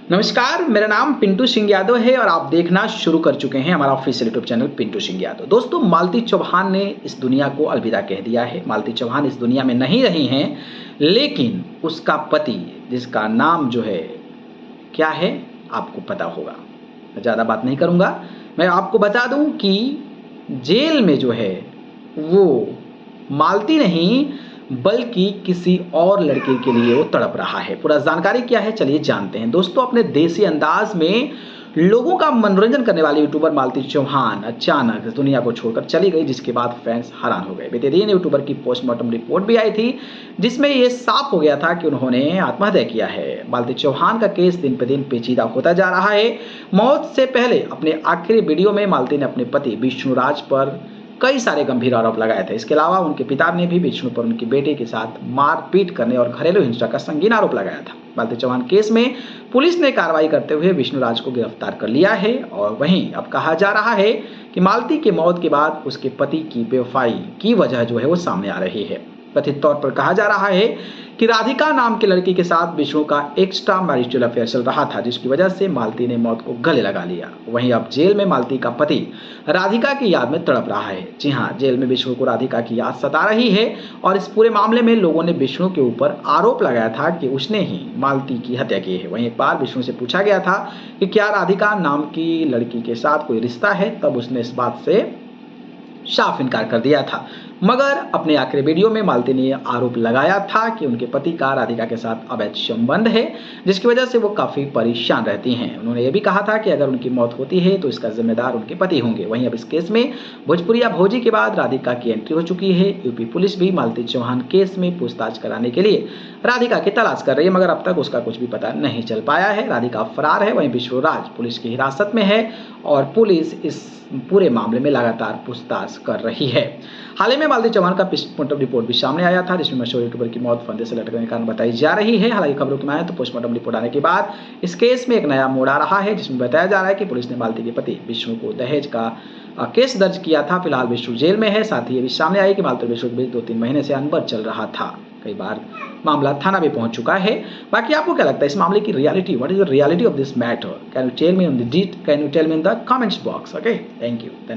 नमस्कार, मेरा नाम पिंटू सिंह यादव है और आप देखना शुरू कर चुके हैं हमारा official YouTube channel Pintu Singh Yadav. दोस्तों, मालती चौहान ने इस दुनिया को अलविदा कह दिया है। मालती चौहान इस दुनिया में नहीं रही हैं, लेकिन उसका पति, जिसका नाम जो है क्या है, आपको पता होगा। मैं ज़्यादा बात नहीं करूँगा, मैं आपको बता दूँ कि जेल में जो है वो मालती नहीं बल्कि किसी और लड़के के लिए वो तड़प रहा है। पूरा जानकारी क्या है, चलिए जानते हैं। दोस्तों, अपने देसी अंदाज में लोगों का मनोरंजन करने वाली यूट्यूबर मालती चौहान अचानक इस दुनिया को छोड़कर चली गई, जिसके बाद फैंस हैरान हो गए। बीते दिन यूट्यूबर की पोस्टमार्टम रिपोर्ट भी आई थी, जिसमें ये साफ हो गया था कि उन्होंने आत्महत्या किया है। मालती चौहान का केस दिन पे दिन पेचीदा होता जा रहा है। मौत से पहले अपने आखिरी वीडियो में मालती ने अपने पति विष्णुराज पर कई सारे गंभीर आरोप लगाए थे। इसके अलावा उनके पिता ने भी विष्णु पर उनकी बेटे के साथ मारपीट करने और घरेलू हिंसा का संगीन आरोप लगाया था। मालती चौहान केस में पुलिस ने कार्रवाई करते हुए विष्णुराज को गिरफ्तार कर लिया है और वहीं अब कहा जा रहा है कि मालती के मौत के बाद उसके पति की बेवफाई की वजह जो है वो सामने आ रही है। कथित तौर पर कहा जा रहा है कि राधिका नाम के लड़की के साथ विष्णु का एक्स्ट्रा मैरिटल अफेयर चल रहा था, जिसकी वजह से मालती ने मौत को गले लगा लिया। वहीं अब जेल में मालती का पति राधिका की याद में तड़प रहा है। जी हाँ, जेल में विष्णु को राधिका की याद सता रही है और इस पूरे मामले में लोगों ने विष्णु के ऊपर आरोप लगाया था कि उसने ही मालती की हत्या की है। वहीं एक बार विष्णु से पूछा गया था कि क्या राधिका नाम की लड़की के साथ कोई रिश्ता है, तब उसने इस बात से साफ इनकार कर दिया था। मगर अपने आखिरी वीडियो में मालती ने आरोप लगाया था कि उनके पति का राधिका के साथ अवैध संबंध है, जिसकी वजह से वो काफी परेशान रहती हैं। उन्होंने ये भी कहा था कि अगर उनकी मौत होती है तो इसका जिम्मेदार उनके पति होंगे। वहीं अब इस केस में भोजपुरिया भोजी के बाद राधिका की एंट्री हो चुकी है। यूपी पुलिस भी मालती चौहान केस में पूछताछ कराने के लिए राधिका की तलाश कर रही है, मगर अब तक उसका कुछ भी पता नहीं चल पाया है। राधिका फरार है। वहीं विष्णुराज पुलिस की हिरासत में है और पुलिस इस पूरे मामले में लगातार पूछताछ कर रही है। हाल ही में मालती चौहान का पोस्टमार्टम रिपोर्ट भी सामने आया था, जिसमें मशहूर यूट्यूबर की मौत फंदे से लटकने के कारण बताई जा रही है। हालांकि खबरों की माने तो पोस्टमार्टम रिपोर्ट आने के बाद इस केस में एक नया मोड़ आ रहा है, जिसमें बताया जा रहा है कि पुलिस ने मालती के पति विष्णु को दहेज का केस दर्ज किया था। फिलहाल विष्णु जेल में है। साथ ही ये भी सामने आई कि मालती और विष्णु के बीच 2-3 महीने से अनबन चल रहा था। कई बार मामला थाना भी पहुंच चुका है। बाकी आपको क्या लगता है इस मामले की reality? What is the reality of this matter? Can you tell me in the comments box? Okay, thank you, धन्यवाद।